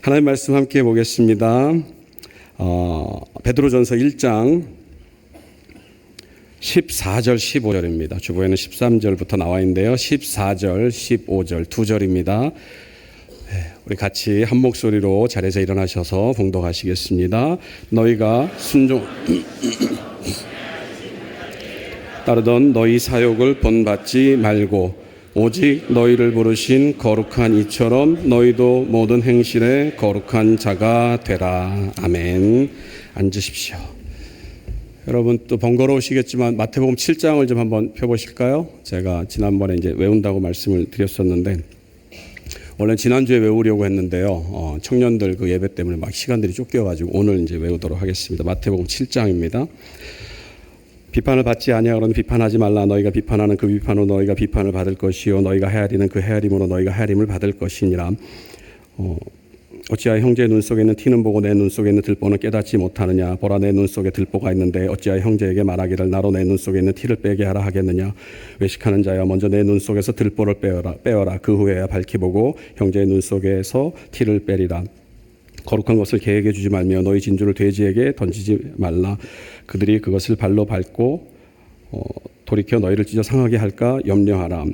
하나님 말씀 함께 보겠습니다. 베드로전서 1장 14절 15절입니다. 주보에는 13절부터 나와 있는데요. 14절 15절 두 절입니다. 우리 같이 한 목소리로 자리에서 일어나셔서 봉독하시겠습니다. 너희가 순종 따르던 너희 사욕을 본받지 말고 오직 너희를 부르신 거룩한 이처럼 너희도 모든 행실에 거룩한 자가 되라. 아멘. 앉으십시오. 여러분 또 번거로우시겠지만 마태복음 7장을 좀 한번 펴보실까요? 제가 지난번에 이제 외운다고 말씀을 드렸었는데 원래 지난주에 외우려고 했는데요. 청년들 그 예배 때문에 막 시간들이 쫓겨가지고 오늘 이제 외우도록 하겠습니다. 마태복음 7장입니다. 비판을 받지 아니하거든 비판하지 말라. 너희가 비판하는 그 비판으로 너희가 비판을 받을 것이요 너희가 헤아리는 그 헤아림으로 너희가 헤아림을 받을 것이니라. 어찌하여 형제의 눈 속에 있는 티는 보고 내 눈 속에 있는 들보는 깨닫지 못하느냐. 보라, 내 눈 속에 들보가 있는데 어찌하여 형제에게 말하기를 나로 내 눈 속에 있는 티를 빼게 하라 하겠느냐. 외식하는 자여, 먼저 내 눈 속에서 들보를 빼어라. 그 후에야 밝히 보고 형제의 눈 속에서 티를 빼리라. 거룩한 것을 개에게 주지 말며 너희 진주를 돼지에게 던지지 말라. 그들이 그것을 발로 밟고 돌이켜 너희를 찢어 상하게 할까 염려하라.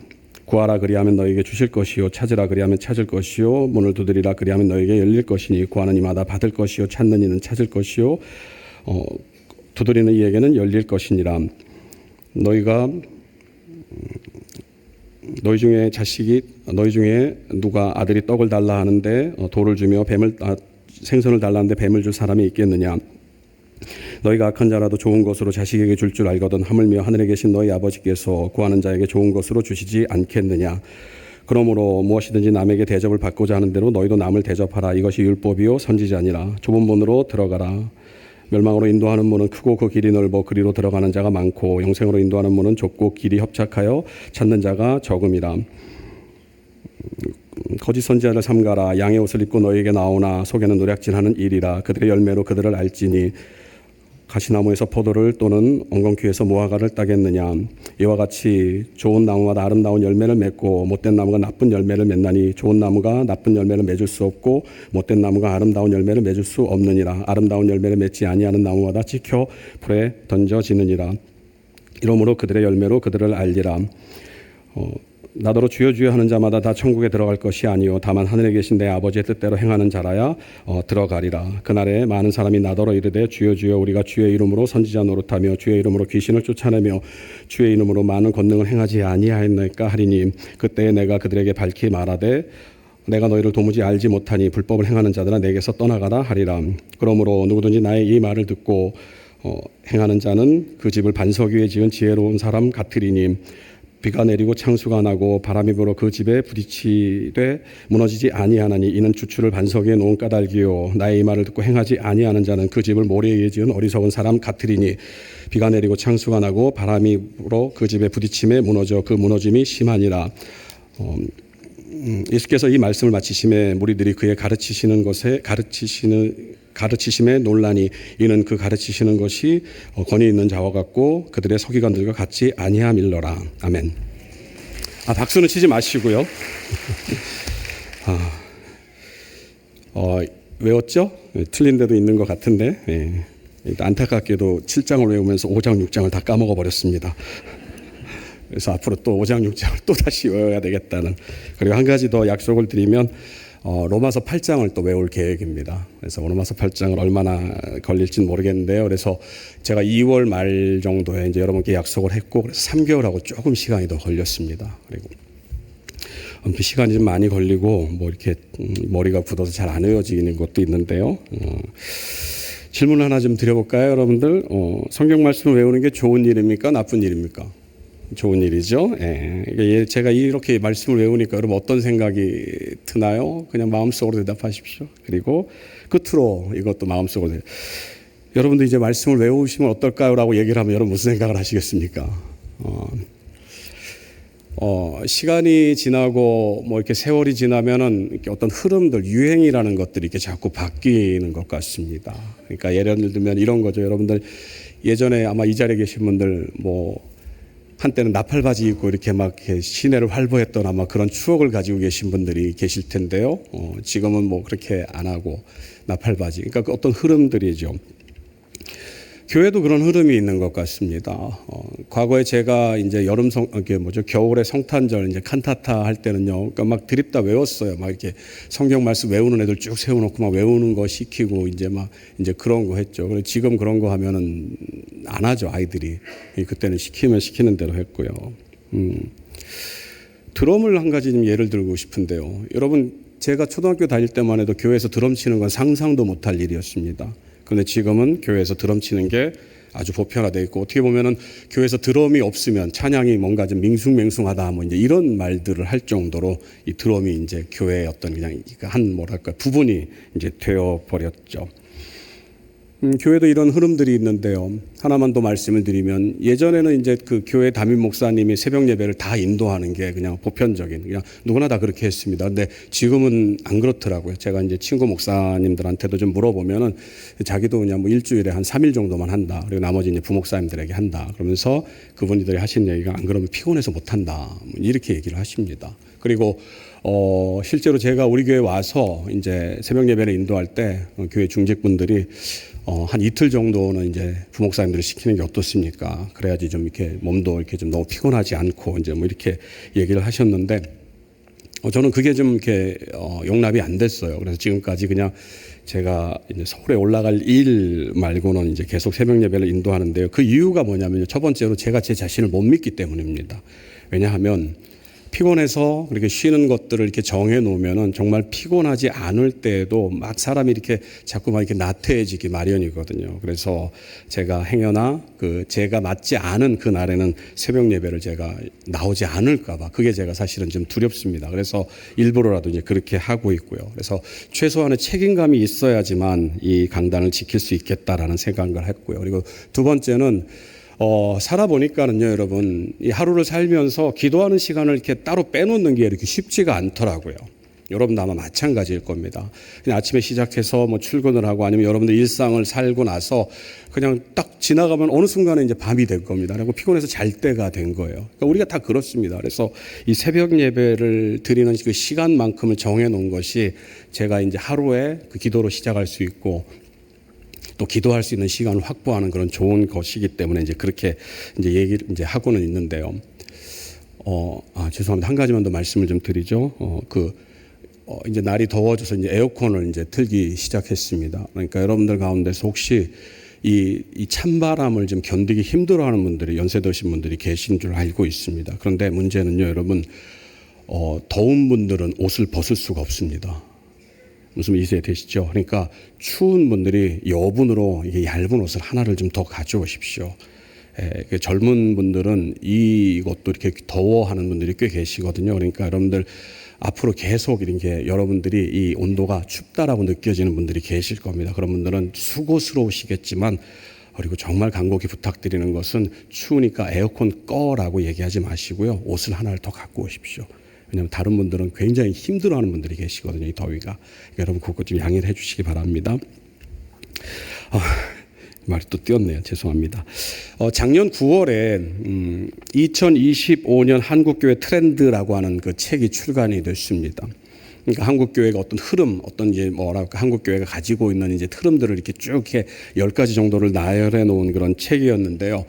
구하라 그리하면 너희에게 주실 것이요 찾으라 그리하면 찾을 것이요 문을 두드리라 그리하면 너희에게 열릴 것이니 구하는 이마다 받을 것이요 찾는 이는 찾을 것이요 두드리는 이에게는 열릴 것이니라. 너희 중에 누가 아들이 떡을 달라 하는데 돌을 주며 생선을 달라는데 뱀을 줄 사람이 있겠느냐. 너희가 악한 자라도 좋은 것으로 자식에게 줄 알거든 하물며 하늘에 계신 너희 아버지께서 구하는 자에게 좋은 것으로 주시지 않겠느냐. 그러므로 무엇이든지 남에게 대접을 받고자 하는 대로 너희도 남을 대접하라. 이것이 율법이요 선지자니라. 좁은 문으로 들어가라. 멸망으로 인도하는 문은 크고 그 길이 넓어 그리로 들어가는 자가 많고 영생으로 인도하는 문은 좁고 길이 협착하여 찾는 자가 적음이라. 거짓 선지자를 삼가라. 양의 옷을 입고 너희에게 나오나 속에는 노략질하는 일이라. 그들의 열매로 그들을 알지니 가시나무에서 포도를 또는 엉겅퀴에서 무화과를 따겠느냐. 이와 같이 좋은 나무마다 아름다운 열매를 맺고 못된 나무가 나쁜 열매를 맺나니 좋은 나무가 나쁜 열매를 맺을 수 없고 못된 나무가 아름다운 열매를 맺을 수 없느니라. 아름다운 열매를 맺지 아니하는 나무마다 찍혀 불에 던져지느니라. 이러므로 그들의 열매로 그들을 알리라. 나더러 주여 주여 하는 자마다 다 천국에 들어갈 것이 아니요 다만 하늘에 계신 내 아버지의 뜻대로 행하는 자라야 들어가리라. 그날에 많은 사람이 나더러 이르되 주여 주여 우리가 주의 이름으로 선지자 노릇하며 주의 이름으로 귀신을 쫓아내며 주의 이름으로 많은 권능을 행하지 아니하였나이까 하리니 그때 내가 그들에게 밝히 말하되 내가 너희를 도무지 알지 못하니 불법을 행하는 자들아 내게서 떠나가라 하리라. 그러므로 누구든지 나의 이 말을 듣고 행하는 자는 그 집을 반석 위에 지은 지혜로운 사람 같으리니 비가 내리고 창수가 나고 바람이 불어 그 집에 부딪히되 무너지지 아니하나니 이는 주추를 반석 위에 놓은 까닭이요 나의 이 말을 듣고 행하지 아니하는 자는 그 집을 모래 위에 지은 어리석은 사람 같으리니 비가 내리고 창수가 나고 바람이 불어 그 집에 부딪힘에 무너져 그 무너짐이 심하니라. 예수께서 이 말씀을 마치심에 무리들이 그의 가르치심에 놀라니 이는 그 가르치시는 것이 권위 있는 자와 같고 그들의 서기관들과 같지 아니함일러라. 아멘. 박수는 치지 마시고요. 외웠죠? 틀린 데도 있는 것 같은데 안타깝게도 7장을 외우면서 5장 6장을 다 까먹어 버렸습니다. 그래서 앞으로 또 5장 6장을 또 다시 외워야 되겠다는. 그리고 한 가지 더 약속을 드리면 로마서 8장을 또 외울 계획입니다. 그래서 로마서 8장을 얼마나 걸릴지는 모르겠는데요. 그래서 제가 2월 말 정도에 이제 여러분께 약속을 했고 그래서 3개월하고 조금 시간이 더 걸렸습니다. 그리고 시간이 좀 많이 걸리고 뭐 이렇게 머리가 굳어서 잘 안 외워지는 것도 있는데요. 질문 하나 좀 드려볼까요, 여러분들? 성경 말씀을 외우는 게 좋은 일입니까, 나쁜 일입니까? 좋은 일이죠. 제가 이렇게 말씀을 외우니까 여러분 어떤 생각이 드나요? 그냥 마음속으로 대답하십시오. 그리고 끝으로 이것도 마음속으로 여러분도 이제 말씀을 외우시면 어떨까요? 라고 얘기를 하면 여러분 무슨 생각을 하시겠습니까? 시간이 지나고 뭐 이렇게 세월이 지나면은 이렇게 어떤 흐름들, 유행이라는 것들이 이렇게 자꾸 바뀌는 것 같습니다. 그러니까 예를 들면 이런 거죠. 여러분들 예전에 아마 이 자리에 계신 분들 뭐 한때는 나팔바지 입고 이렇게 막 이렇게 시내를 활보했던 아마 그런 추억을 가지고 계신 분들이 계실 텐데요. 지금은 뭐 그렇게 안 하고 나팔바지. 그러니까 그 어떤 흐름들이죠. 교회도 그런 흐름이 있는 것 같습니다. 과거에 제가 이제 겨울에 성탄절 이제 칸타타 할 때는요, 그러니까 막 드립다 외웠어요. 막 이렇게 성경 말씀 외우는 애들 쭉 세워놓고 막 외우는 거 시키고 이제 그런 거 했죠. 그래서 지금 그런 거 하면은 안 하죠, 아이들이. 그때는 시키면 시키는 대로 했고요. 드럼을 한 가지 좀 예를 들고 싶은데요. 여러분, 제가 초등학교 다닐 때만 해도 교회에서 드럼 치는 건 상상도 못할 일이었습니다. 그런데 지금은 교회에서 드럼 치는 게 아주 보편화되어 있고, 어떻게 보면은 교회에서 드럼이 없으면 찬양이 뭔가 좀 밍숭맹숭하다 뭐 이제 이런 말들을 할 정도로 이 드럼이 이제 교회의 어떤 그냥 한 부분이 이제 되어 버렸죠. 교회도 이런 흐름들이 있는데요. 하나만 더 말씀을 드리면, 예전에는 이제 그 교회 담임 목사님이 새벽 예배를 다 인도하는 게 그냥 보편적인, 그냥 누구나 다 그렇게 했습니다. 근데 지금은 안 그렇더라고요. 제가 이제 친구 목사님들한테도 좀 물어보면은 자기도 그냥 뭐 일주일에 한 3일 정도만 한다. 그리고 나머지 이제 부목사님들에게 한다. 그러면서 그분들이 하신 얘기가, 안 그러면 피곤해서 못 한다. 이렇게 얘기를 하십니다. 그리고 실제로 제가 우리 교회 와서 이제 새벽 예배를 인도할 때 교회 중직분들이 한 이틀 정도는 이제 부목사님들을 시키는 게 어떻습니까? 그래야지 좀 이렇게 몸도 이렇게 좀 너무 피곤하지 않고 이제 뭐 이렇게 얘기를 하셨는데, 저는 그게 좀 이렇게 용납이 안 됐어요. 그래서 지금까지 그냥 제가 이제 서울에 올라갈 일 말고는 이제 계속 새벽 예배를 인도하는데요. 그 이유가 뭐냐면요. 첫 번째로 제가 제 자신을 못 믿기 때문입니다. 왜냐하면 피곤해서 그렇게 쉬는 것들을 이렇게 정해 놓으면은 정말 피곤하지 않을 때에도 막 사람이 이렇게 자꾸만 이렇게 나태해지기 마련이거든요. 그래서 제가 행여나 제가 맞지 않은 그 날에는 새벽 예배를 제가 나오지 않을까봐, 그게 제가 사실은 좀 두렵습니다. 그래서 일부러라도 이제 그렇게 하고 있고요. 그래서 최소한의 책임감이 있어야지만 이 강단을 지킬 수 있겠다라는 생각을 했고요. 그리고 두 번째는 살아보니까는요, 여러분, 이 하루를 살면서 기도하는 시간을 이렇게 따로 빼놓는 게 이렇게 쉽지가 않더라고요. 여러분도 아마 마찬가지일 겁니다. 그냥 아침에 시작해서 뭐 출근을 하고 아니면 여러분들 일상을 살고 나서 그냥 딱 지나가면 어느 순간에 이제 밤이 될 겁니다. 그리고 피곤해서 잘 때가 된 거예요. 그러니까 우리가 다 그렇습니다. 그래서 이 새벽 예배를 드리는 그 시간만큼을 정해 놓은 것이 제가 이제 하루에 그 기도로 시작할 수 있고, 또 기도할 수 있는 시간을 확보하는 그런 좋은 것이기 때문에 이제 그렇게 이제 얘기를 이제 하고는 있는데요. 죄송합니다. 한 가지만 더 말씀을 좀 드리죠. 이제 날이 더워져서 이제 에어컨을 이제 틀기 시작했습니다. 그러니까 여러분들 가운데서 혹시 이 찬바람을 좀 견디기 힘들어하는 분들이, 연세 드신 분들이 계신 줄 알고 있습니다. 그런데 문제는요, 여러분, 더운 분들은 옷을 벗을 수가 없습니다. 무슨 이해 되시죠? 그러니까 추운 분들이 여분으로 이게 얇은 옷을 하나를 좀 더 가져오십시오. 젊은 분들은 이것도 이렇게 더워하는 분들이 꽤 계시거든요. 그러니까 여러분들 앞으로 계속 이렇게 여러분들이 이 온도가 춥다라고 느껴지는 분들이 계실 겁니다. 그런 분들은 수고스러우시겠지만, 그리고 정말 간곡히 부탁드리는 것은 추우니까 에어컨 꺼라고 얘기하지 마시고요. 옷을 하나를 더 갖고 오십시오. 왜냐하면 다른 분들은 굉장히 힘들어하는 분들이 계시거든요, 이 더위가. 그러니까 여러분 그것 좀 양해를 해주시기 바랍니다. 말이 또 띄었네요. 죄송합니다. 작년 9월에 2025년 한국교회 트렌드라고 하는 그 책이 출간이 됐습니다. 그러니까 한국 교회가 어떤 흐름, 어떤 이제 한국 교회가 가지고 있는 이제 흐름들을 이렇게 쭉 이렇게 10가지 정도를 나열해 놓은 그런 책이었는데요.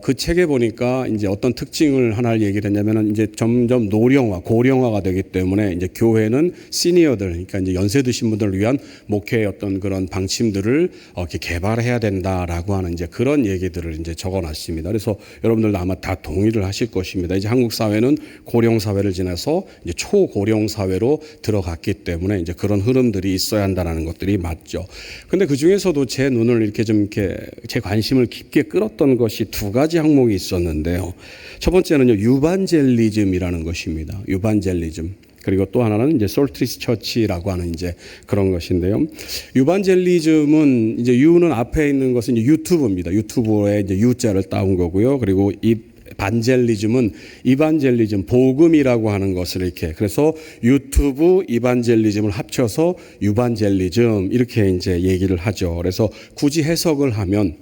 그 책에 보니까 이제 어떤 특징을 하나를 얘기를 했냐면은 이제 점점 노령화, 고령화가 되기 때문에 이제 교회는 시니어들, 그러니까 이제 연세 드신 분들을 위한 목회의 어떤 그런 방침들을 이렇게 개발해야 된다라고 하는 이제 그런 얘기들을 이제 적어 놨습니다. 그래서 여러분들도 아마 다 동의를 하실 것입니다. 이제 한국 사회는 고령 사회를 지나서 이제 초고령 사회로 들어갔기 때문에 이제 그런 흐름들이 있어야 한다는 것들이 맞죠. 근데 그 중에서도 제 눈을 이렇게 좀 이렇게 제 관심을 깊게 끌었던 것이 두 가지 항목이 있었는데요. 첫 번째는요, 유반젤리즘이라는 것입니다. 유반젤리즘. 그리고 또 하나는 이제 솔트리스 처치라고 하는 이제 그런 것인데요. 유반젤리즘은 이제 유는 앞에 있는 것은 이제 유튜브입니다. 유튜브에 이제 유자를 따온 거고요. 그리고 이 반젤리즘은 이반젤리즘, 복음이라고 하는 것을 이렇게, 그래서 유튜브 이반젤리즘을 합쳐서 유반젤리즘 이렇게 이제 얘기를 하죠. 그래서 굳이 해석을 하면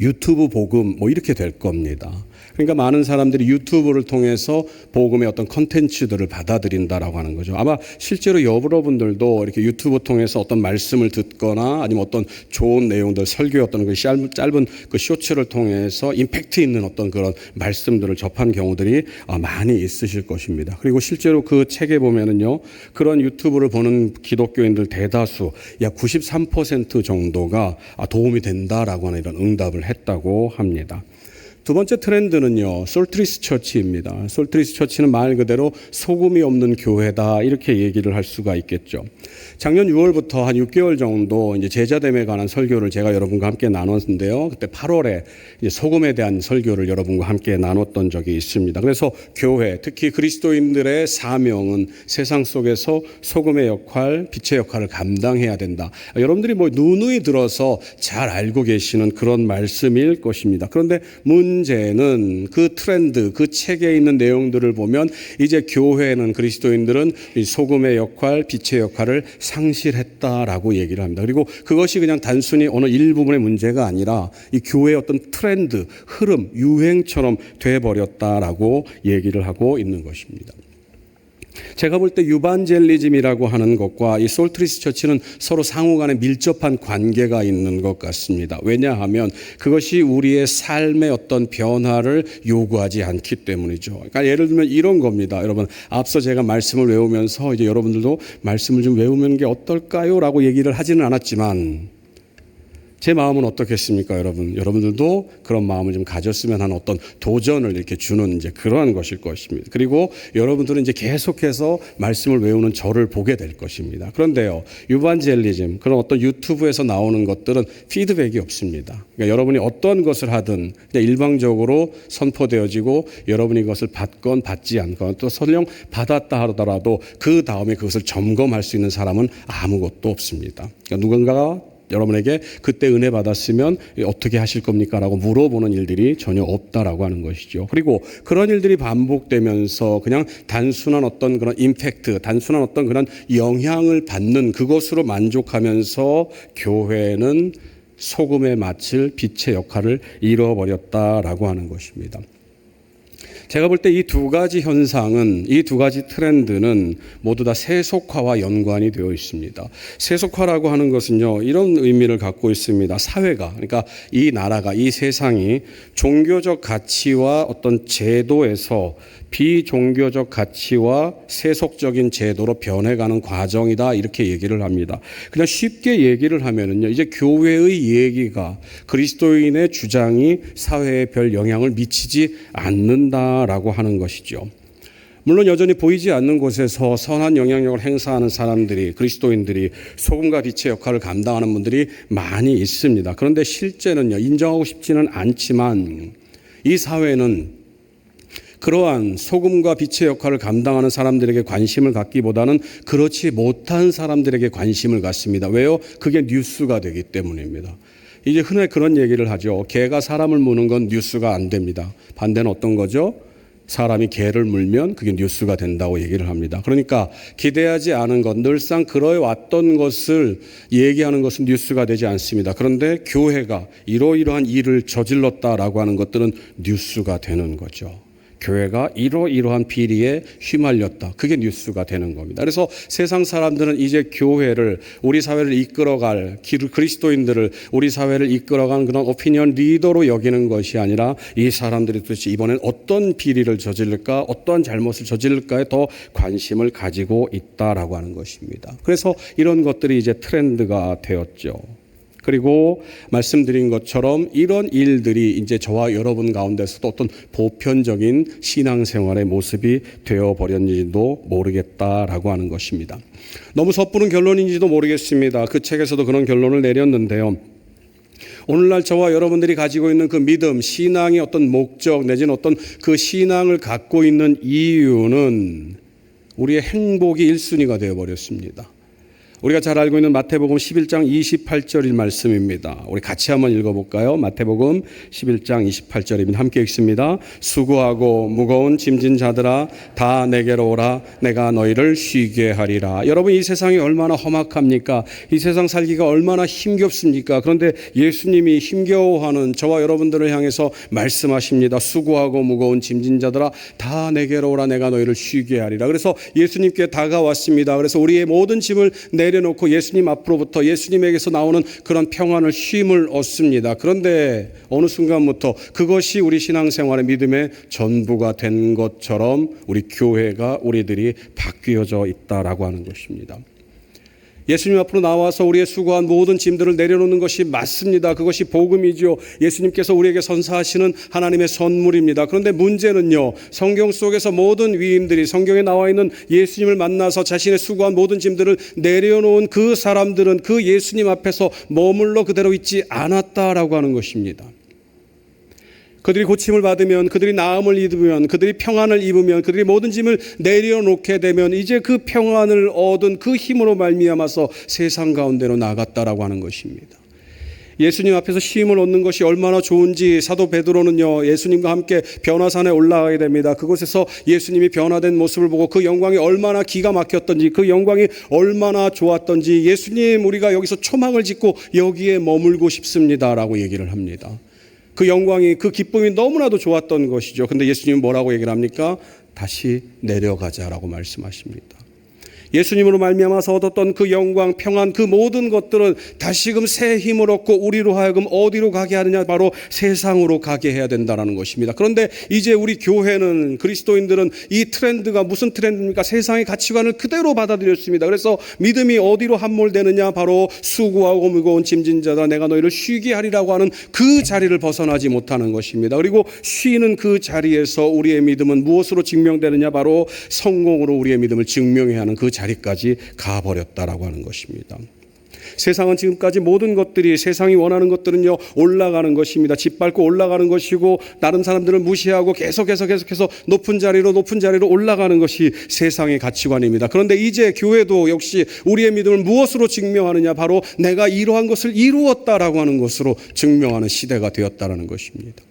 유튜브 복음 뭐 이렇게 될 겁니다. 그러니까 많은 사람들이 유튜브를 통해서 복음의 어떤 컨텐츠들을 받아들인다라고 하는 거죠. 아마 실제로 여러분들도 이렇게 유튜브 통해서 어떤 말씀을 듣거나 아니면 어떤 좋은 내용들, 설교의 어떤 그 짧은 그 쇼츠를 통해서 임팩트 있는 어떤 그런 말씀들을 접한 경우들이 많이 있으실 것입니다. 그리고 실제로 그 책에 보면은요, 그런 유튜브를 보는 기독교인들 대다수 약 93% 정도가 도움이 된다라고 하는 이런 응답을 했다고 합니다. 두 번째 트렌드는요, 솔트리스 처치입니다. 솔트리스 처치는 말 그대로 소금이 없는 교회다, 이렇게 얘기를 할 수가 있겠죠. 작년 6월부터 한 6개월 정도 이제 제자됨에 관한 설교를 제가 여러분과 함께 나눴는데요. 그때 8월에 이제 소금에 대한 설교를 여러분과 함께 나눴던 적이 있습니다. 그래서 교회, 특히 그리스도인들의 사명은 세상 속에서 소금의 역할, 빛의 역할을 감당해야 된다. 여러분들이 뭐 누누이 들어서 잘 알고 계시는 그런 말씀일 것입니다. 그런데 문제는 그 트렌드, 그 책에 있는 내용들을 보면 이제 교회는, 그리스도인들은 이 소금의 역할, 빛의 역할을 상실했다라고 얘기를 합니다. 그리고 그것이 그냥 단순히 어느 일부분의 문제가 아니라 이 교회의 어떤 트렌드, 흐름, 유행처럼 돼버렸다라고 얘기를 하고 있는 것입니다. 제가 볼 때 유반젤리즘이라고 하는 것과 이 솔트리스 처치는 서로 상호간에 밀접한 관계가 있는 것 같습니다. 왜냐하면 그것이 우리의 삶의 어떤 변화를 요구하지 않기 때문이죠. 그러니까 예를 들면 이런 겁니다. 여러분, 앞서 제가 말씀을 외우면서 이제 여러분들도 말씀을 좀 외우는 게 어떨까요? 라고 얘기를 하지는 않았지만 제 마음은 어떻겠습니까, 여러분? 여러분들도 그런 마음을 좀 가졌으면 하는 어떤 도전을 이렇게 주는 이제 그러한 것일 것입니다. 그리고 여러분들은 이제 계속해서 말씀을 외우는 저를 보게 될 것입니다. 그런데요, 유반젤리즘, 그런 어떤 유튜브에서 나오는 것들은 피드백이 없습니다. 그러니까 여러분이 어떤 것을 하든 그냥 일방적으로 선포되어지고 여러분이 그것을 받건 받지 않건 또 설령 받았다 하더라도 그 다음에 그것을 점검할 수 있는 사람은 아무것도 없습니다. 그러니까 누군가가 여러분에게 그때 은혜 받았으면 어떻게 하실 겁니까? 라고 물어보는 일들이 전혀 없다라고 하는 것이죠. 그리고 그런 일들이 반복되면서 그냥 단순한 어떤 그런 임팩트, 단순한 어떤 그런 영향을 받는 그것으로 만족하면서 교회는 소금에 마칠 빛의 역할을 잃어버렸다라고 하는 것입니다. 제가 볼 때 이 두 가지 현상은, 이 두 가지 트렌드는 모두 다 세속화와 연관이 되어 있습니다. 세속화라고 하는 것은요, 이런 의미를 갖고 있습니다. 사회가, 그러니까 이 나라가, 이 세상이 종교적 가치와 어떤 제도에서 비종교적 가치와 세속적인 제도로 변해가는 과정이다, 이렇게 얘기를 합니다. 그냥 쉽게 얘기를 하면은요, 이제 교회의 얘기가, 그리스도인의 주장이 사회에 별 영향을 미치지 않는다라고 하는 것이죠. 물론 여전히 보이지 않는 곳에서 선한 영향력을 행사하는 사람들이, 그리스도인들이, 소금과 빛의 역할을 감당하는 분들이 많이 있습니다. 그런데 실제는요, 인정하고 싶지는 않지만 이 사회는 그러한 소금과 빛의 역할을 감당하는 사람들에게 관심을 갖기보다는 그렇지 못한 사람들에게 관심을 갖습니다. 왜요? 그게 뉴스가 되기 때문입니다. 이제 흔히 그런 얘기를 하죠. 개가 사람을 무는 건 뉴스가 안 됩니다. 반대는 어떤 거죠? 사람이 개를 물면 그게 뉴스가 된다고 얘기를 합니다. 그러니까 기대하지 않은 것, 늘상 그러해 왔던 것을 얘기하는 것은 뉴스가 되지 않습니다. 그런데 교회가 이러이러한 일을 저질렀다라고 하는 것들은 뉴스가 되는 거죠. 교회가 이러이러한 비리에 휘말렸다. 그게 뉴스가 되는 겁니다. 그래서 세상 사람들은 이제 교회를, 우리 사회를 이끌어갈, 그리스도인들을 우리 사회를 이끌어가는 그런 오피니언 리더로 여기는 것이 아니라 이 사람들이 도대체 이번엔 어떤 비리를 저질를까, 어떤 잘못을 저질를까에 더 관심을 가지고 있다라고 하는 것입니다. 그래서 이런 것들이 이제 트렌드가 되었죠. 그리고 말씀드린 것처럼 이런 일들이 이제 저와 여러분 가운데서도 어떤 보편적인 신앙생활의 모습이 되어버렸는지도 모르겠다라고 하는 것입니다. 너무 섣부른 결론인지도 모르겠습니다. 그 책에서도 그런 결론을 내렸는데요. 오늘날 저와 여러분들이 가지고 있는 그 믿음, 신앙의 어떤 목적 내지는 어떤 그 신앙을 갖고 있는 이유는 우리의 행복이 1순위가 되어버렸습니다. 우리가 잘 알고 있는 마태복음 11장 28절의 말씀입니다. 우리 같이 한번 읽어볼까요? 마태복음 11장 28절입니다. 함께 읽습니다. 수고하고 무거운 짐진 자들아 다 내게로 오라. 내가 너희를 쉬게 하리라. 여러분, 이 세상이 얼마나 험악합니까? 이 세상 살기가 얼마나 힘겹습니까? 그런데 예수님이 힘겨워하는 저와 여러분들을 향해서 말씀하십니다. 수고하고 무거운 짐진 자들아 다 내게로 오라. 내가 너희를 쉬게 하리라. 그래서 예수님께 다가왔습니다. 그래서 우리의 모든 짐을 내려놓고 예수님 앞으로부터 예수님에게서 나오는 그런 평안을 쉼을 얻습니다. 그런데 어느 순간부터 그것이 우리 신앙생활의 믿음의 전부가 된 것처럼 우리 교회가 우리들이 바뀌어져 있다라고 하는 것입니다. 예수님 앞으로 나와서 우리의 수고한 모든 짐들을 내려놓는 것이 맞습니다. 그것이 복음이죠. 예수님께서 우리에게 선사하시는 하나님의 선물입니다. 그런데 문제는요, 성경 속에서 모든 위인들이 성경에 나와 있는 예수님을 만나서 자신의 수고한 모든 짐들을 내려놓은 그 사람들은 그 예수님 앞에서 머물러 그대로 있지 않았다라고 하는 것입니다. 그들이 고침을 받으면, 그들이 나음을 입으면, 그들이 평안을 입으면, 그들이 모든 짐을 내려놓게 되면 이제 그 평안을 얻은 그 힘으로 말미암아서 세상 가운데로 나갔다라고 하는 것입니다. 예수님 앞에서 쉼을 얻는 것이 얼마나 좋은지 사도 베드로는요, 예수님과 함께 변화산에 올라가게 됩니다. 그곳에서 예수님이 변화된 모습을 보고 그 영광이 얼마나 기가 막혔던지, 그 영광이 얼마나 좋았던지, 예수님 우리가 여기서 초막을 짓고 여기에 머물고 싶습니다라고 얘기를 합니다. 그 영광이, 그 기쁨이 너무나도 좋았던 것이죠. 근데 예수님은 뭐라고 얘기를 합니까? 다시 내려가자라고 말씀하십니다. 예수님으로 말미암아서 얻었던 그 영광, 평안, 그 모든 것들은 다시금 새 힘을 얻고 우리로 하여금 어디로 가게 하느냐? 바로 세상으로 가게 해야 된다는 것입니다. 그런데 이제 우리 교회는, 그리스도인들은 이 트렌드가 무슨 트렌드입니까? 세상의 가치관을 그대로 받아들였습니다. 그래서 믿음이 어디로 함몰되느냐? 바로 수고하고 무거운 짐진 자다 내가 너희를 쉬게 하리라고 하는 그 자리를 벗어나지 못하는 것입니다. 그리고 쉬는 그 자리에서 우리의 믿음은 무엇으로 증명되느냐? 바로 성공으로 우리의 믿음을 증명해야 하는 그 자리까지 가버렸다라고 하는 것입니다. 세상은 지금까지 모든 것들이, 세상이 원하는 것들은요, 올라가는 것입니다. 짓밟고 올라가는 것이고, 다른 사람들을 무시하고 계속해서 높은 자리로 올라가는 것이 세상의 가치관입니다. 그런데 이제 교회도 역시 우리의 믿음을 무엇으로 증명하느냐? 바로 내가 이러한 것을 이루었다라고 하는 것으로 증명하는 시대가 되었다라는 것입니다.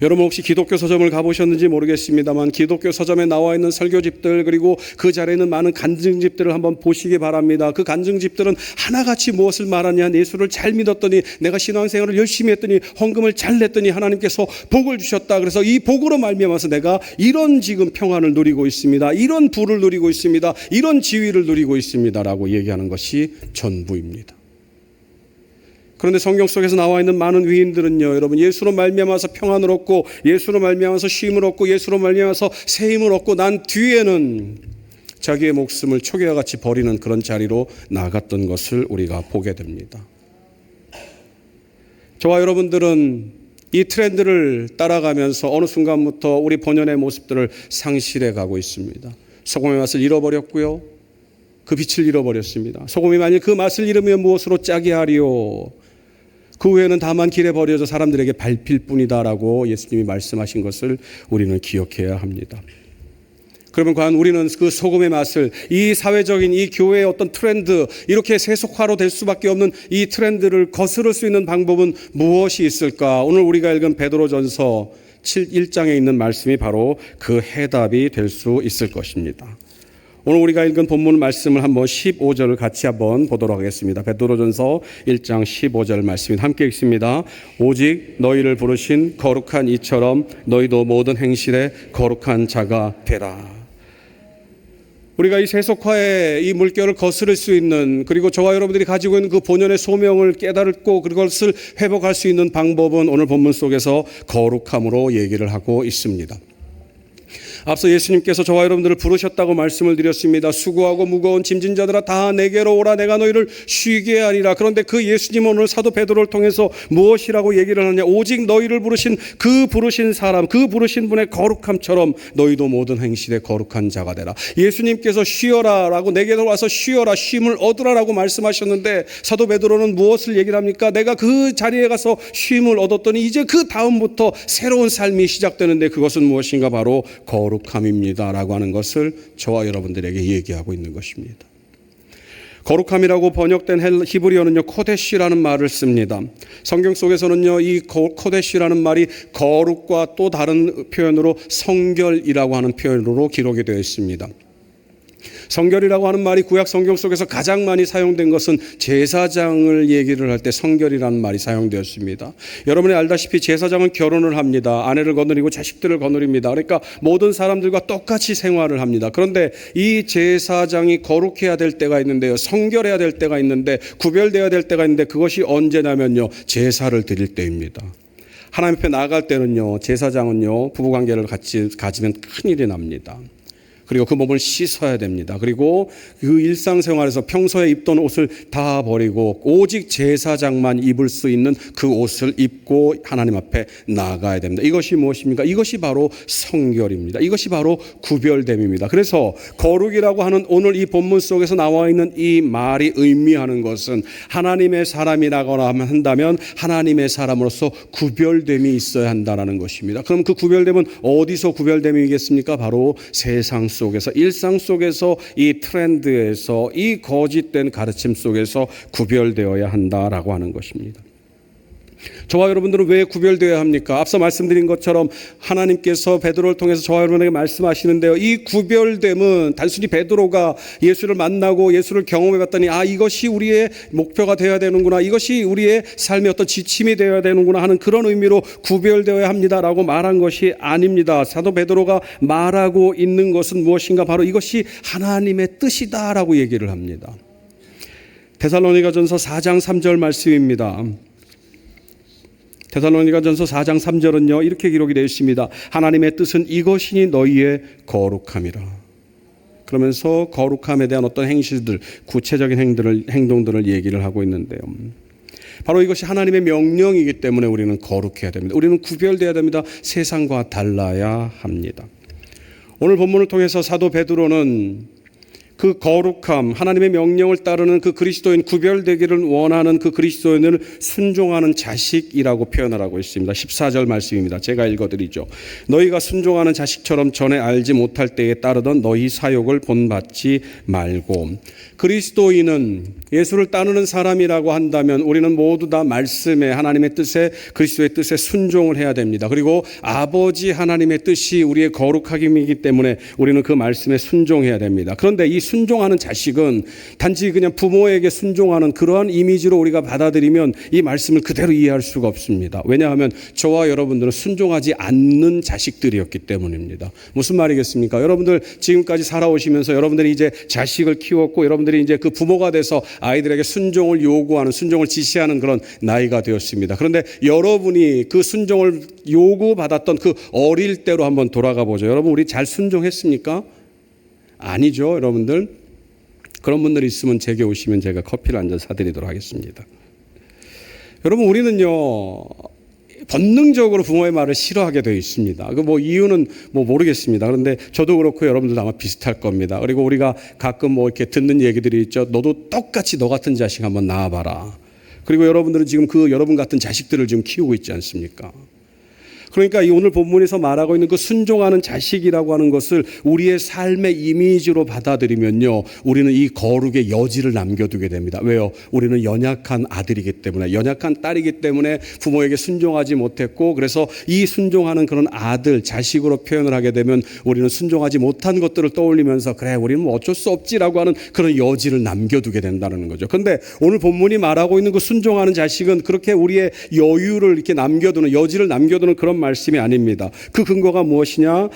여러분 혹시 기독교 서점을 가보셨는지 모르겠습니다만 기독교 서점에 나와 있는 설교집들, 그리고 그 자리에 있는 많은 간증집들을 한번 보시기 바랍니다. 그 간증집들은 하나같이 무엇을 말하냐? 예수를 잘 믿었더니, 내가 신앙생활을 열심히 했더니, 헌금을 잘 냈더니 하나님께서 복을 주셨다. 그래서 이 복으로 말미암아서 내가 이런 지금 평안을 누리고 있습니다. 이런 부를 누리고 있습니다. 이런 지위를 누리고 있습니다라고 얘기하는 것이 전부입니다. 그런데 성경 속에서 나와 있는 많은 위인들은요, 여러분, 예수로 말미암아서 평안을 얻고, 예수로 말미암아서 쉼을 얻고, 예수로 말미암아서 새 힘을 얻고 난 뒤에는 자기의 목숨을 초계와 같이 버리는 그런 자리로 나갔던 것을 우리가 보게 됩니다. 저와 여러분들은 이 트렌드를 따라가면서 어느 순간부터 우리 본연의 모습들을 상실해 가고 있습니다. 소금의 맛을 잃어버렸고요, 그 빛을 잃어버렸습니다. 소금이 만일 그 맛을 잃으면 무엇으로 짜게 하리요? 그 후에는 다만 길에 버려져 사람들에게 밟힐 뿐이다라고 예수님이 말씀하신 것을 우리는 기억해야 합니다. 그러면 과연 우리는 그 소금의 맛을, 이 사회적인 이 교회의 어떤 트렌드, 이렇게 세속화로 될 수밖에 없는 이 트렌드를 거스를 수 있는 방법은 무엇이 있을까? 오늘 우리가 읽은 베드로전서 1장에 있는 말씀이 바로 그 해답이 될 수 있을 것입니다. 오늘 우리가 읽은 본문 말씀을 한번 15절을 같이 한번 보도록 하겠습니다. 베드로전서 1장 15절 말씀입니다. 함께 읽습니다. 오직 너희를 부르신 거룩한 이처럼 너희도 모든 행실에 거룩한 자가 되라. 우리가 이 세속화의 이 물결을 거스를 수 있는, 그리고 저와 여러분들이 가지고 있는 그 본연의 소명을 깨달고 그것을 회복할 수 있는 방법은 오늘 본문 속에서 거룩함으로 얘기를 하고 있습니다. 앞서 예수님께서 저와 여러분들을 부르셨다고 말씀을 드렸습니다. 수고하고 무거운 짐진 자들아 다 내게로 오라. 내가 너희를 쉬게 하리라. 그런데 그 예수님은 오늘 사도 베드로를 통해서 무엇이라고 얘기를 하느냐? 오직 너희를 부르신 그 부르신 사람, 그 부르신 분의 거룩함처럼 너희도 모든 행실에 거룩한 자가 되라. 예수님께서 쉬어라 라고, 내게로 와서 쉬어라, 쉼을 얻으라 라고 말씀하셨는데, 사도 베드로는 무엇을 얘기를 합니까? 내가 그 자리에 가서 쉼을 얻었더니 이제 그 다음부터 새로운 삶이 시작되는데 그것은 무엇인가? 바로 거룩함입니다 라고 하는 것을 저와 여러분들에게 얘기하고 있는 것입니다. 거룩함이라고 번역된 히브리어는요, 코데시라는 말을 씁니다. 성경 속에서는요, 이 코데시라는 말이 거룩과 또 다른 표현으로 성결이라고 하는 표현으로 기록이 되어 있습니다. 성결이라고 하는 말이 구약 성경 속에서 가장 많이 사용된 것은 제사장을 얘기를 할 때 성결이라는 말이 사용되었습니다. 여러분이 알다시피 제사장은 결혼을 합니다. 아내를 거느리고 자식들을 거느립니다. 그러니까 모든 사람들과 똑같이 생활을 합니다. 그런데 이 제사장이 거룩해야 될 때가 있는데요, 성결해야 될 때가 있는데, 구별되어야 될 때가 있는데, 그것이 언제냐면요, 제사를 드릴 때입니다. 하나님 앞에 나아갈 때는요, 제사장은요, 부부관계를 같이 가지면 큰일이 납니다. 그리고 그 몸을 씻어야 됩니다. 그리고 그 일상생활에서 평소에 입던 옷을 다 버리고 오직 제사장만 입을 수 있는 그 옷을 입고 하나님 앞에 나아가야 됩니다. 이것이 무엇입니까? 이것이 바로 성결입니다. 이것이 바로 구별됨입니다. 그래서 거룩이라고 하는 오늘 이 본문 속에서 나와 있는 이 말이 의미하는 것은 하나님의 사람이라고 한다면 하나님의 사람으로서 구별됨이 있어야 한다는 것입니다. 그럼 그 구별됨은 어디서 구별됨이겠습니까? 바로 세상 속에서, 일상 속에서, 이 트렌드에서, 이 거짓된 가르침 속에서 구별되어야 한다라고 하는 것입니다. 저와 여러분들은 왜 구별되어야 합니까? 앞서 말씀드린 것처럼 하나님께서 베드로를 통해서 저와 여러분에게 말씀하시는데요, 이 구별됨은 단순히 베드로가 예수를 만나고 예수를 경험해 봤더니 이것이 우리의 목표가 되어야 되는구나, 이것이 우리의 삶의 어떤 지침이 되어야 되는구나 하는 그런 의미로 구별되어야 합니다라고 말한 것이 아닙니다. 사도 베드로가 말하고 있는 것은 무엇인가? 바로 이것이 하나님의 뜻이다라고 얘기를 합니다. 데살로니가전서 4장 3절 말씀입니다. 데살로니가전서 4장 3절은요, 이렇게 기록이 되어 있습니다. 하나님의 뜻은 이것이니 너희의 거룩함이라. 그러면서 거룩함에 대한 어떤 행실들, 구체적인 행동들을 얘기를 하고 있는데요, 바로 이것이 하나님의 명령이기 때문에 우리는 거룩해야 됩니다. 우리는 구별되어야 됩니다. 세상과 달라야 합니다. 오늘 본문을 통해서 사도 베드로는 그 거룩함, 하나님의 명령을 따르는 그 그리스도인, 구별되기를 원하는 그 그리스도인을 순종하는 자식이라고 표현을 하고 있습니다. 14절 말씀입니다. 제가 읽어드리죠. 너희가 순종하는 자식처럼 전에 알지 못할 때에 따르던 너희 사욕을 본받지 말고. 그리스도인은, 예수를 따르는 사람이라고 한다면 우리는 모두 다 말씀에, 하나님의 뜻에, 그리스도의 뜻에 순종을 해야 됩니다. 그리고 아버지 하나님의 뜻이 우리의 거룩함이기 때문에 우리는 그 말씀에 순종해야 됩니다. 그런데 이 순종하는 자식은 단지 그냥 부모에게 순종하는 그러한 이미지로 우리가 받아들이면 이 말씀을 그대로 이해할 수가 없습니다. 왜냐하면 저와 여러분들은 순종하지 않는 자식들이었기 때문입니다. 무슨 말이겠습니까? 여러분들 지금까지 살아오시면서 여러분들이 이제 자식을 키웠고 여러분들이 이제 그 부모가 돼서 아이들에게 순종을 요구하는, 순종을 지시하는 그런 나이가 되었습니다. 그런데 여러분이 그 순종을 요구받았던 그 어릴 때로 한번 돌아가 보죠. 여러분, 우리 잘 순종했습니까? 아니죠, 여러분들. 그런 분들이 있으면 제게 오시면 제가 커피를 한 잔 사드리도록 하겠습니다. 여러분, 우리는요, 본능적으로 부모의 말을 싫어하게 되어 있습니다. 그 이유는 모르겠습니다. 그런데 저도 그렇고 여러분들도 아마 비슷할 겁니다. 그리고 우리가 가끔 이렇게 듣는 얘기들이 있죠. 너도 똑같이 너 같은 자식 한번 낳아봐라. 그리고 여러분들은 지금 그 여러분 같은 자식들을 지금 키우고 있지 않습니까? 그러니까 이 오늘 본문에서 말하고 있는 그 순종하는 자식이라고 하는 것을 우리의 삶의 이미지로 받아들이면요, 우리는 이 거룩의 여지를 남겨두게 됩니다. 왜요? 우리는 연약한 아들이기 때문에, 연약한 딸이기 때문에 부모에게 순종하지 못했고, 그래서 이 순종하는 그런 아들, 자식으로 표현을 하게 되면 우리는 순종하지 못한 것들을 떠올리면서 그래, 우리는 어쩔 수 없지라고 하는 그런 여지를 남겨두게 된다는 거죠. 그런데 오늘 본문이 말하고 있는 그 순종하는 자식은 그렇게 우리의 여유를 이렇게 남겨두는, 여지를 남겨두는 그런 말씀이 아닙니다. 그 근거가 무엇이냐?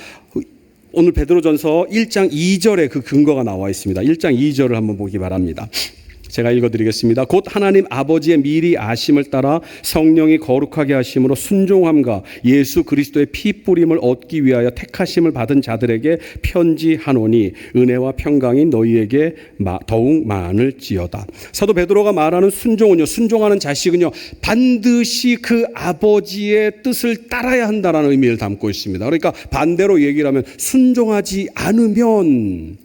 오늘 베드로전서 1장 2절에 그 근거가 나와 있습니다. 1장 2절을 한번 보기 바랍니다. 제가 읽어드리겠습니다. 곧 하나님 아버지의 미리 아심을 따라 성령이 거룩하게 하심으로 순종함과 예수 그리스도의 피 뿌림을 얻기 위하여 택하심을 받은 자들에게 편지하노니 은혜와 평강이 너희에게 더욱 많을지어다. 사도 베드로가 말하는 순종은요, 순종하는 자식은요, 반드시 그 아버지의 뜻을 따라야 한다는 의미를 담고 있습니다. 그러니까 반대로 얘기를 하면 순종하지 않으면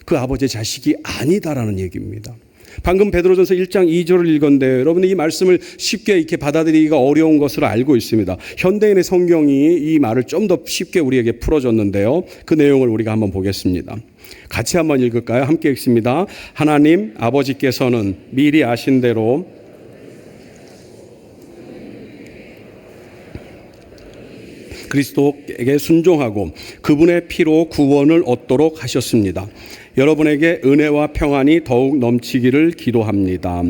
그 아버지의 자식이 아니다라는 얘기입니다. 방금 베드로전서 1장 2절을 읽었는데 여러분이 이 말씀을 쉽게 이렇게 받아들이기가 어려운 것으로 알고 있습니다. 현대인의 성경이 이 말을 좀 더 쉽게 우리에게 풀어줬는데요. 그 내용을 우리가 한번 보겠습니다. 같이 한번 읽을까요? 함께 읽습니다. 하나님 아버지께서는 미리 아신 대로 그리스도에게 순종하고 그분의 피로 구원을 얻도록 하셨습니다. 여러분에게 은혜와 평안이 더욱 넘치기를 기도합니다.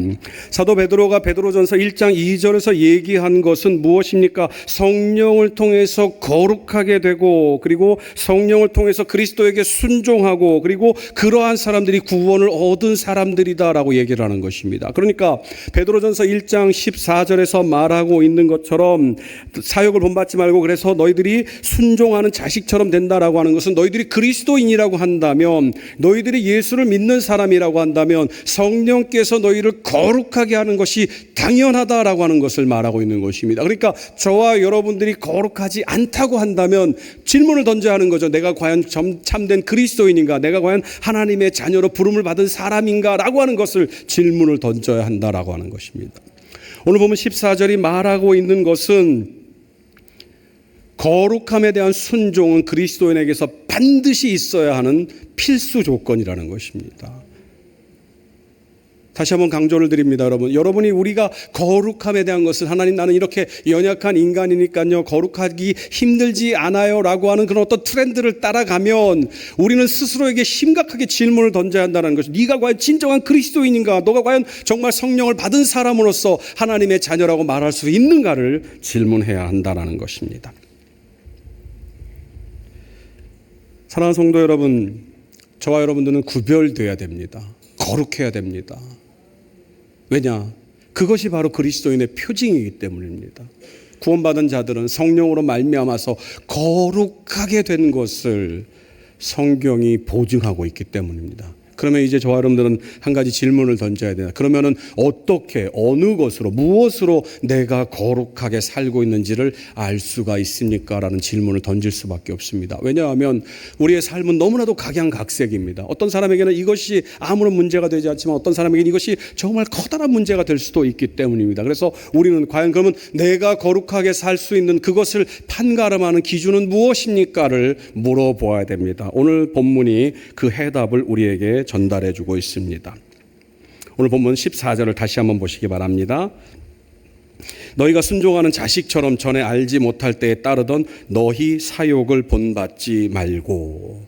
사도 베드로가 베드로전서 1장 2절에서 얘기한 것은 무엇입니까? 성령을 통해서 거룩하게 되고 그리고 성령을 통해서 그리스도에게 순종하고 그리고 그러한 사람들이 구원을 얻은 사람들이다라고 얘기를 하는 것입니다. 그러니까 베드로전서 1장 14절에서 말하고 있는 것처럼 사역을 본받지 말고 그래서 너희들이 순종하는 자식처럼 된다라고 하는 것은 너희들이 그리스도인이라고 한다면 너희들이 예수를 믿는 사람이라고 한다면 성령께서 너희를 거룩하게 하는 것이 당연하다라고 하는 것을 말하고 있는 것입니다. 그러니까 저와 여러분들이 거룩하지 않다고 한다면 질문을 던져야 하는 거죠. 내가 과연 참된 그리스도인인가? 내가 과연 하나님의 자녀로 부름을 받은 사람인가? 라고 하는 것을 질문을 던져야 한다라고 하는 것입니다. 오늘 보면 14절이 말하고 있는 것은 거룩함에 대한 순종은 그리스도인에게서 반드시 있어야 하는 필수 조건이라는 것입니다. 다시 한번 강조를 드립니다, 여러분. 여러분이 우리가 거룩함에 대한 것을 하나님 나는 이렇게 연약한 인간이니까요 거룩하기 힘들지 않아요 라고 하는 그런 어떤 트렌드를 따라가면 우리는 스스로에게 심각하게 질문을 던져야 한다는 것이죠. 네가 과연 진정한 그리스도인인가? 너가 과연 정말 성령을 받은 사람으로서 하나님의 자녀라고 말할 수 있는가를 질문해야 한다는 것입니다. 사랑하는 성도 여러분, 저와 여러분들은 구별되어야 됩니다. 거룩해야 됩니다. 왜냐? 그것이 바로 그리스도인의 표징이기 때문입니다. 구원받은 자들은 성령으로 말미암아서 거룩하게 된 것을 성경이 보증하고 있기 때문입니다. 그러면 이제 저와 여러분들은 한 가지 질문을 던져야 됩니다. 그러면은 어떻게, 어느 것으로, 무엇으로 내가 거룩하게 살고 있는지를 알 수가 있습니까? 라는 질문을 던질 수밖에 없습니다. 왜냐하면 우리의 삶은 너무나도 각양각색입니다. 어떤 사람에게는 이것이 아무런 문제가 되지 않지만 어떤 사람에게는 이것이 정말 커다란 문제가 될 수도 있기 때문입니다. 그래서 우리는 과연 그러면 내가 거룩하게 살 수 있는 그것을 판가름하는 기준은 무엇입니까를 물어보아야 됩니다. 오늘 본문이 그 해답을 우리에게 전달해 주고 있습니다. 오늘 본문 14절을 다시 한번 보시기 바랍니다. 너희가 순종하는 자식처럼 전에 알지 못할 때에 따르던 너희 사욕을 본받지 말고.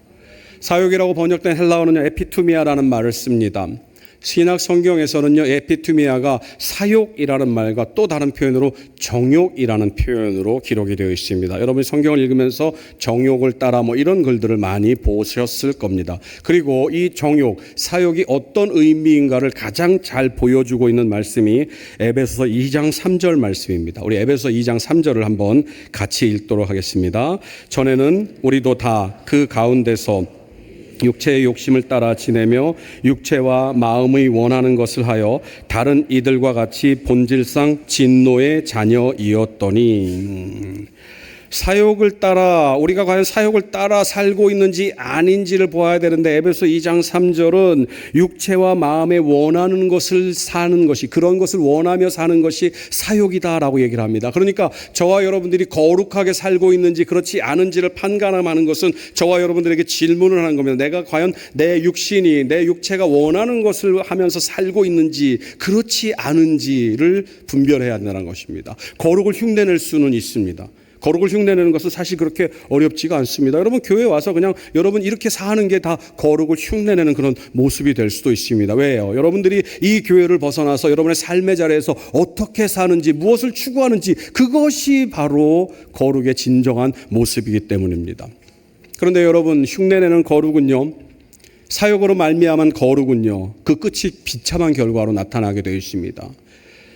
사욕이라고 번역된 헬라어는요 에피투미아라는 말을 씁니다. 신약 성경에서는요 에피투미아가 사욕이라는 말과 또 다른 표현으로 정욕이라는 표현으로 기록이 되어 있습니다. 여러분이 성경을 읽으면서 정욕을 따라 이런 글들을 많이 보셨을 겁니다. 그리고 이 정욕, 사욕이 어떤 의미인가를 가장 잘 보여주고 있는 말씀이 에베소서 2장 3절 말씀입니다. 우리 에베소서 2장 3절을 한번 같이 읽도록 하겠습니다. 전에는 우리도 다 그 가운데서 육체의 욕심을 따라 지내며 육체와 마음의 원하는 것을 하여 다른 이들과 같이 본질상 진노의 자녀이었더니. 사욕을 따라, 우리가 과연 사욕을 따라 살고 있는지 아닌지를 보아야 되는데 에베소 2장 3절은 육체와 마음에 원하는 것을 사는 것이, 그런 것을 원하며 사는 것이 사욕이다라고 얘기를 합니다. 그러니까 저와 여러분들이 거룩하게 살고 있는지 그렇지 않은지를 판가름하는 것은 저와 여러분들에게 질문을 하는 겁니다. 내가 과연 내 육신이, 내 육체가 원하는 것을 하면서 살고 있는지 그렇지 않은지를 분별해야 한다는 것입니다. 거룩을 흉내낼 수는 있습니다. 거룩을 흉내내는 것은 사실 그렇게 어렵지가 않습니다. 여러분 교회에 와서 그냥 여러분 이렇게 사는 게 다 거룩을 흉내내는 그런 모습이 될 수도 있습니다. 왜요? 여러분들이 이 교회를 벗어나서 여러분의 삶의 자리에서 어떻게 사는지 무엇을 추구하는지 그것이 바로 거룩의 진정한 모습이기 때문입니다. 그런데 여러분 흉내내는 거룩은요 사욕으로 말미암은 거룩은요 그 끝이 비참한 결과로 나타나게 되어 있습니다.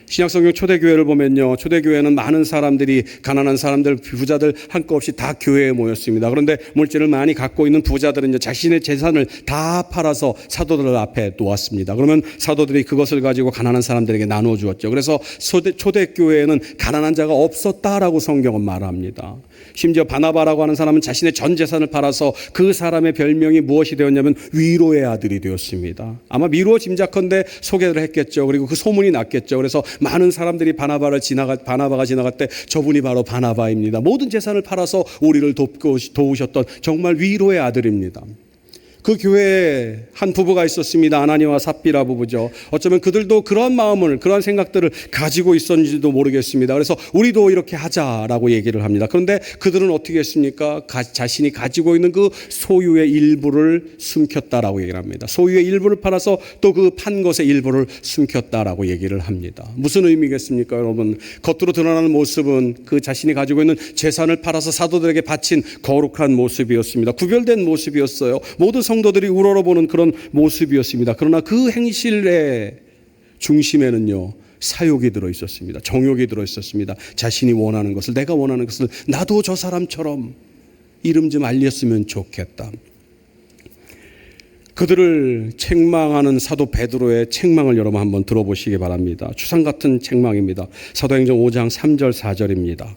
신약성경 초대교회를 보면요, 초대교회는 많은 사람들이, 가난한 사람들, 부자들 한껏없이 다 교회에 모였습니다. 그런데 물질을 많이 갖고 있는 부자들은 자신의 재산을 다 팔아서 사도들 앞에 놓았습니다. 그러면 사도들이 그것을 가지고 가난한 사람들에게 나누어 주었죠. 그래서 초대교회에는 가난한 자가 없었다라고 성경은 말합니다. 심지어 바나바라고 하는 사람은 자신의 전 재산을 팔아서 그 사람의 별명이 무엇이 되었냐면 위로의 아들이 되었습니다. 아마 미루어 짐작컨대 소개를 했겠죠. 그리고 그 소문이 났겠죠. 그래서 많은 사람들이 바나바가 지나갈 때 저분이 바로 바나바입니다. 모든 재산을 팔아서 우리를 도우셨던 정말 위로의 아들입니다. 그 교회에 한 부부가 있었습니다. 아나니와 삽비라 부부죠. 어쩌면 그들도 그런 마음을, 그런 생각들을 가지고 있었는지도 모르겠습니다. 그래서 우리도 이렇게 하자라고 얘기를 합니다. 그런데 그들은 어떻게 했습니까? 자신이 가지고 있는 그 소유의 일부를 숨겼다라고 얘기를 합니다. 소유의 일부를 팔아서 또 그 판 것의 일부를 숨겼다라고 얘기를 합니다. 무슨 의미겠습니까, 여러분? 겉으로 드러나는 모습은 그 자신이 가지고 있는 재산을 팔아서 사도들에게 바친 거룩한 모습이었습니다. 구별된 모습이었어요. 모든 성도들이 우러러보는 그런 모습이었습니다. 그러나 그 행실의 중심에는요, 사욕이 들어있었습니다. 정욕이 들어있었습니다. 자신이 원하는 것을, 내가 원하는 것을 나도 저 사람처럼 이름 좀 알렸으면 좋겠다. 그들을 책망하는 사도 베드로의 책망을 여러분 한번 들어보시기 바랍니다. 추상 같은 책망입니다. 사도행전 5장 3절 4절입니다.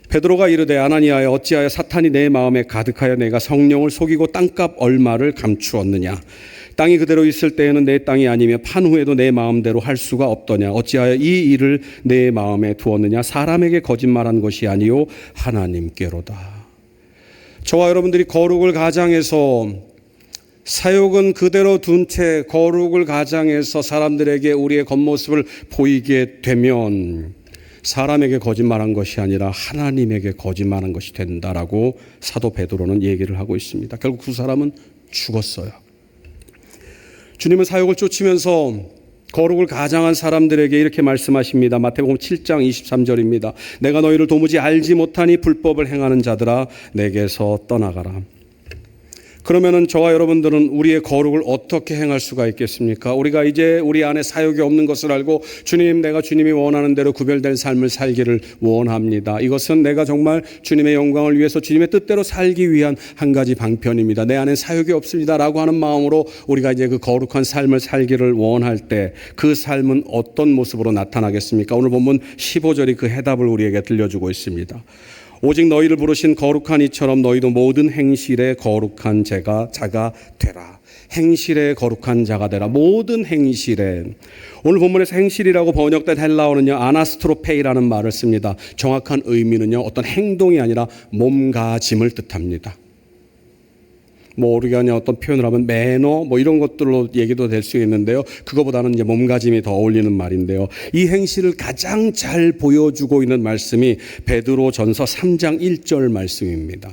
베드로가 이르되 아나니아여 어찌하여 사탄이 내 마음에 가득하여 내가 성령을 속이고 땅값 얼마를 감추었느냐. 땅이 그대로 있을 때에는 내 땅이 아니며 판 후에도 내 마음대로 할 수가 없더냐. 어찌하여 이 일을 내 마음에 두었느냐. 사람에게 거짓말한 것이 아니요 하나님께로다. 저와 여러분들이 거룩을 가장해서 사욕은 그대로 둔 채 거룩을 가장해서 사람들에게 우리의 겉모습을 보이게 되면 사람에게 거짓말한 것이 아니라 하나님에게 거짓말한 것이 된다라고 사도 베드로는 얘기를 하고 있습니다. 결국 두 사람은 죽었어요. 주님은 사욕을 쫓으면서 거룩을 가장한 사람들에게 이렇게 말씀하십니다. 마태복음 7장 23절입니다. 내가 너희를 도무지 알지 못하니 불법을 행하는 자들아 내게서 떠나가라. 그러면은 저와 여러분들은 우리의 거룩을 어떻게 행할 수가 있겠습니까? 우리가 이제 우리 안에 사욕이 없는 것을 알고 주님, 내가 주님이 원하는 대로 구별된 삶을 살기를 원합니다. 이것은 내가 정말 주님의 영광을 위해서 주님의 뜻대로 살기 위한 한 가지 방편입니다. 내 안에 사욕이 없습니다라고 하는 마음으로 우리가 이제 그 거룩한 삶을 살기를 원할 때 그 삶은 어떤 모습으로 나타나겠습니까? 오늘 본문 15절이 그 해답을 우리에게 들려주고 있습니다. 오직 너희를 부르신 거룩한 이처럼 너희도 모든 행실에 거룩한 자가 되라. 행실에 거룩한 자가 되라. 모든 행실에. 오늘 본문에서 행실이라고 번역된 헬라어는요, 아나스트로페이라는 말을 씁니다. 정확한 의미는요, 어떤 행동이 아니라 몸가짐을 뜻합니다. 우리가 어떤 표현을 하면 매너 이런 것들로 얘기도 될 수 있는데요. 그거보다는 이제 몸가짐이 더 어울리는 말인데요. 이 행실을 가장 잘 보여주고 있는 말씀이 베드로전서 3장 1절 말씀입니다.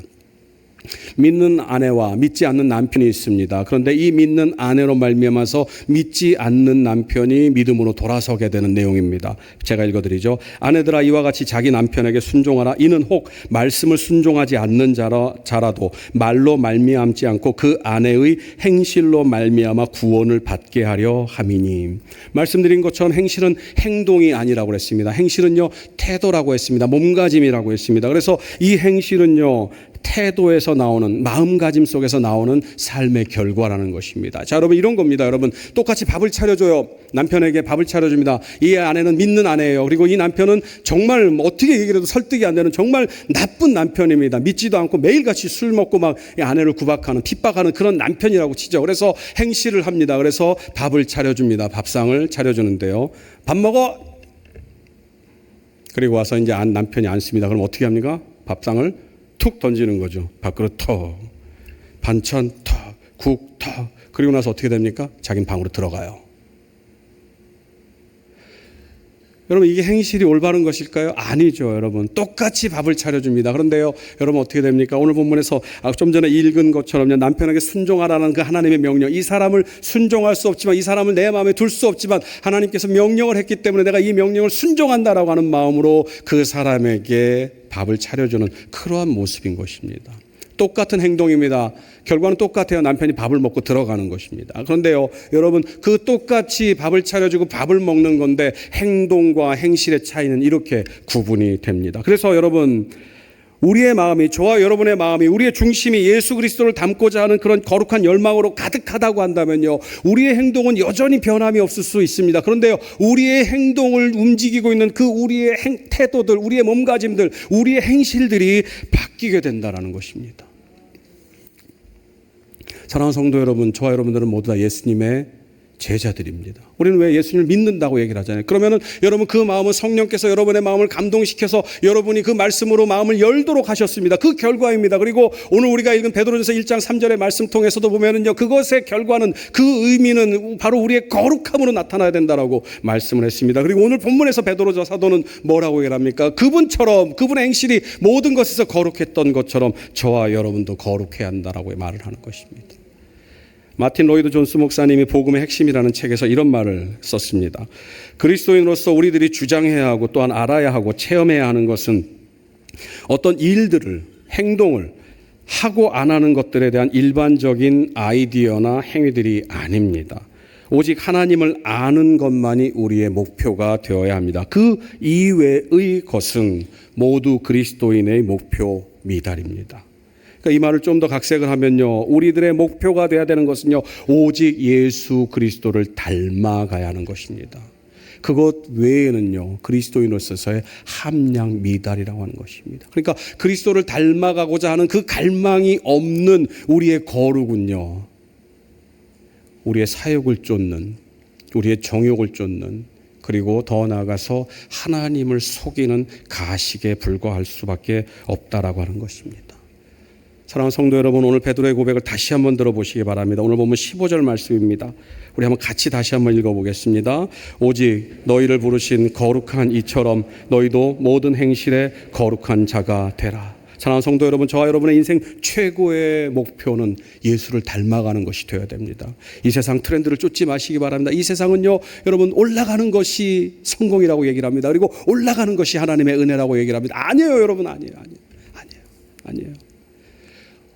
믿는 아내와 믿지 않는 남편이 있습니다. 그런데 이 믿는 아내로 말미암아서 믿지 않는 남편이 믿음으로 돌아서게 되는 내용입니다. 제가 읽어드리죠. 아내들아 이와 같이 자기 남편에게 순종하라. 이는 혹 말씀을 순종하지 않는 자라도 말로 말미암지 않고 그 아내의 행실로 말미암아 구원을 받게 하려 함이니. 말씀드린 것처럼 행실은 행동이 아니라고 그랬습니다. 행실은요 태도라고 했습니다. 몸가짐이라고 했습니다. 그래서 이 행실은요 태도에서 나오는, 마음가짐 속에서 나오는 삶의 결과라는 것입니다. 자, 여러분 이런 겁니다. 여러분 똑같이 밥을 차려줘요. 남편에게 밥을 차려줍니다. 이 아내는 믿는 아내예요. 그리고 이 남편은 정말 어떻게 얘기를 해도 설득이 안 되는 정말 나쁜 남편입니다. 믿지도 않고 매일같이 술 먹고 막 이 아내를 구박하는, 핍박하는 그런 남편이라고 치죠. 그래서 행실을 합니다. 그래서 밥을 차려줍니다. 밥상을 차려주는데요. 밥 먹어. 그리고 와서 이제 남편이 앉습니다. 그럼 어떻게 합니까? 밥상을 툭 던지는 거죠. 밥그릇 턱, 반찬 턱, 국 턱. 그리고 나서 어떻게 됩니까? 자긴 방으로 들어가요. 여러분 이게 행실이 올바른 것일까요? 아니죠, 여러분. 똑같이 밥을 차려줍니다. 그런데요, 여러분 어떻게 됩니까? 오늘 본문에서 좀 전에 읽은 것처럼요, 남편에게 순종하라는 그 하나님의 명령. 이 사람을 순종할 수 없지만, 이 사람을 내 마음에 둘 수 없지만 하나님께서 명령을 했기 때문에 내가 이 명령을 순종한다라고 하는 마음으로 그 사람에게 밥을 차려주는 그러한 모습인 것입니다. 똑같은 행동입니다. 결과는 똑같아요. 남편이 밥을 먹고 들어가는 것입니다. 그런데요, 여러분, 그 똑같이 밥을 차려주고 밥을 먹는 건데 행동과 행실의 차이는 이렇게 구분이 됩니다. 그래서 여러분, 우리의 마음이, 저와 여러분의 마음이, 우리의 중심이 예수 그리스도를 닮고자 하는 그런 거룩한 열망으로 가득하다고 한다면요, 우리의 행동은 여전히 변함이 없을 수 있습니다. 그런데요, 우리의 행동을 움직이고 있는 그 우리의 태도들, 우리의 몸가짐들, 우리의 행실들이 바뀌게 된다는 것입니다. 사랑하는 성도 여러분, 저와 여러분들은 모두 다 예수님의 제자들입니다. 우리는 왜 예수님을 믿는다고 얘기를 하잖아요. 그러면은 여러분, 그 마음은 성령께서 여러분의 마음을 감동시켜서 여러분이 그 말씀으로 마음을 열도록 하셨습니다. 그 결과입니다. 그리고 오늘 우리가 읽은 베드로전서 1장 3절의 말씀 통해서도 보면은요, 그것의 결과는, 그 의미는 바로 우리의 거룩함으로 나타나야 된다라고 말씀을 했습니다. 그리고 오늘 본문에서 베드로 사도는 뭐라고 얘기를 합니까? 그분처럼, 그분의 행실이 모든 것에서 거룩했던 것처럼 저와 여러분도 거룩해야 한다라고 말을 하는 것입니다. 마틴 로이드 존스 목사님이 복음의 핵심이라는 책에서 이런 말을 썼습니다. 그리스도인으로서 우리들이 주장해야 하고 또한 알아야 하고 체험해야 하는 것은 어떤 일들을, 행동을 하고 안 하는 것들에 대한 일반적인 아이디어나 행위들이 아닙니다. 오직 하나님을 아는 것만이 우리의 목표가 되어야 합니다. 그 이외의 것은 모두 그리스도인의 목표 미달입니다. 그러니까 이 말을 좀 더 각색을 하면요, 우리들의 목표가 되어야 되는 것은요, 오직 예수 그리스도를 닮아가야 하는 것입니다. 그것 외에는요, 그리스도인으로서의 함량 미달이라고 하는 것입니다. 그러니까 그리스도를 닮아가고자 하는 그 갈망이 없는 우리의 거룩은요, 우리의 사욕을 쫓는, 우리의 정욕을 쫓는, 그리고 더 나아가서 하나님을 속이는 가식에 불과할 수밖에 없다라고 하는 것입니다. 사랑하는 성도 여러분, 오늘 베드로의 고백을 다시 한번 들어보시기 바랍니다. 오늘 보면 15절 말씀입니다. 우리 한번 같이 다시 한번 읽어보겠습니다. 오직 너희를 부르신 거룩한 이처럼 너희도 모든 행실에 거룩한 자가 되라. 사랑하는 성도 여러분, 저와 여러분의 인생 최고의 목표는 예수를 닮아가는 것이 되어야 됩니다. 이 세상 트렌드를 쫓지 마시기 바랍니다. 이 세상은요, 여러분, 올라가는 것이 성공이라고 얘기를 합니다. 그리고 올라가는 것이 하나님의 은혜라고 얘기를 합니다. 아니에요, 여러분, 아니에요.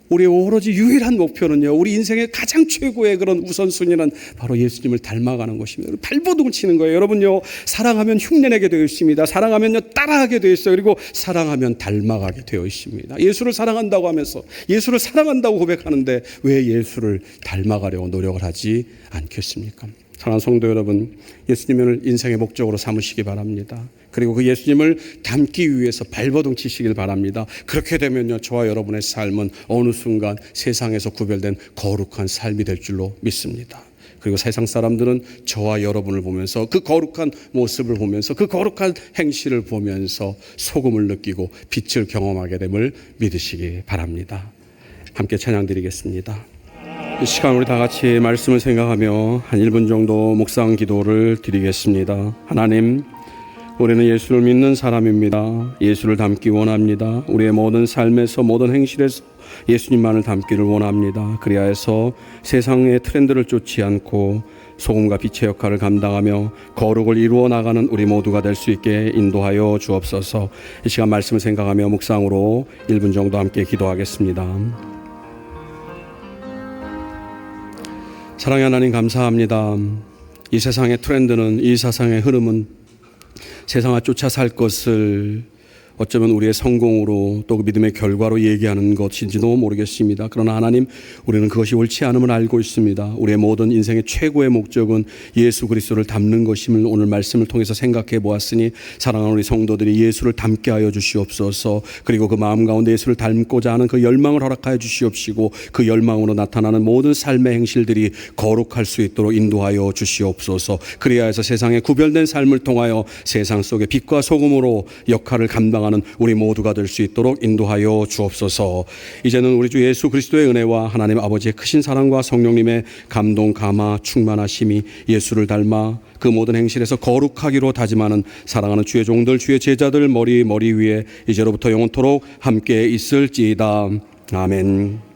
우리의 오로지 유일한 목표는요, 우리 인생의 가장 최고의 그런 우선순위는 바로 예수님을 닮아가는 것입니다. 발버둥을 치는 거예요. 여러분요, 사랑하면 흉내내게 되어 있습니다. 사랑하면요, 따라하게 되어 있어요. 그리고 사랑하면 닮아가게 되어 있습니다. 예수를 사랑한다고 하면서 예수를 사랑한다고 고백하는데 왜 예수를 닮아가려고 노력을 하지 않겠습니까? 사랑하는 성도 여러분, 예수님을 인생의 목적으로 삼으시기 바랍니다. 그리고 그 예수님을 닮기 위해서 발버둥 치시길 바랍니다. 그렇게 되면요, 저와 여러분의 삶은 어느 순간 세상에서 구별된 거룩한 삶이 될 줄로 믿습니다. 그리고 세상 사람들은 저와 여러분을 보면서, 그 거룩한 모습을 보면서, 그 거룩한 행실을 보면서 소금을 느끼고 빛을 경험하게 됨을 믿으시기 바랍니다. 함께 찬양 드리겠습니다. 이 시간 우리 다 같이 말씀을 생각하며 한 1분 정도 묵상 기도를 드리겠습니다. 하나님, 우리는 예수를 믿는 사람입니다. 예수를 닮기 원합니다. 우리의 모든 삶에서, 모든 행실에서 예수님만을 닮기를 원합니다. 그리하여서 세상의 트렌드를 쫓지 않고 소금과 빛의 역할을 감당하며 거룩을 이루어 나가는 우리 모두가 될 수 있게 인도하여 주옵소서. 이 시간 말씀을 생각하며 묵상으로 1분 정도 함께 기도하겠습니다. 사랑의 하나님, 감사합니다. 이 세상의 트렌드는, 이 세상의 흐름은 세상을 쫓아 살 것을 어쩌면 우리의 성공으로 또 그 믿음의 결과로 얘기하는 것인지도 모르겠습니다. 그러나 하나님, 우리는 그것이 옳지 않음을 알고 있습니다. 우리의 모든 인생의 최고의 목적은 예수 그리스도를 닮는 것임을 오늘 말씀을 통해서 생각해 보았으니, 사랑하는 우리 성도들이 예수를 닮게 하여 주시옵소서. 그리고 그 마음 가운데 예수를 닮고자 하는 그 열망을 허락하여 주시옵시고, 그 열망으로 나타나는 모든 삶의 행실들이 거룩할 수 있도록 인도하여 주시옵소서. 그래야 해서 세상에 구별된 삶을 통하여 세상 속에 빛과 소금으로 역할을 감당하는 우리 모두가 될 수 있도록 인도하여 주옵소서. 이제는 우리 주 예수 그리스도의 은혜와 하나님 아버지의 크신 사랑과 성령님의 감동, 감화, 충만하심이 예수를 닮아 그 모든 행실에서 거룩하기로 다짐하는 사랑하는 주의 종들, 주의 제자들 머리 위에 이제로부터 영원토록 함께 있을지이다. 아멘.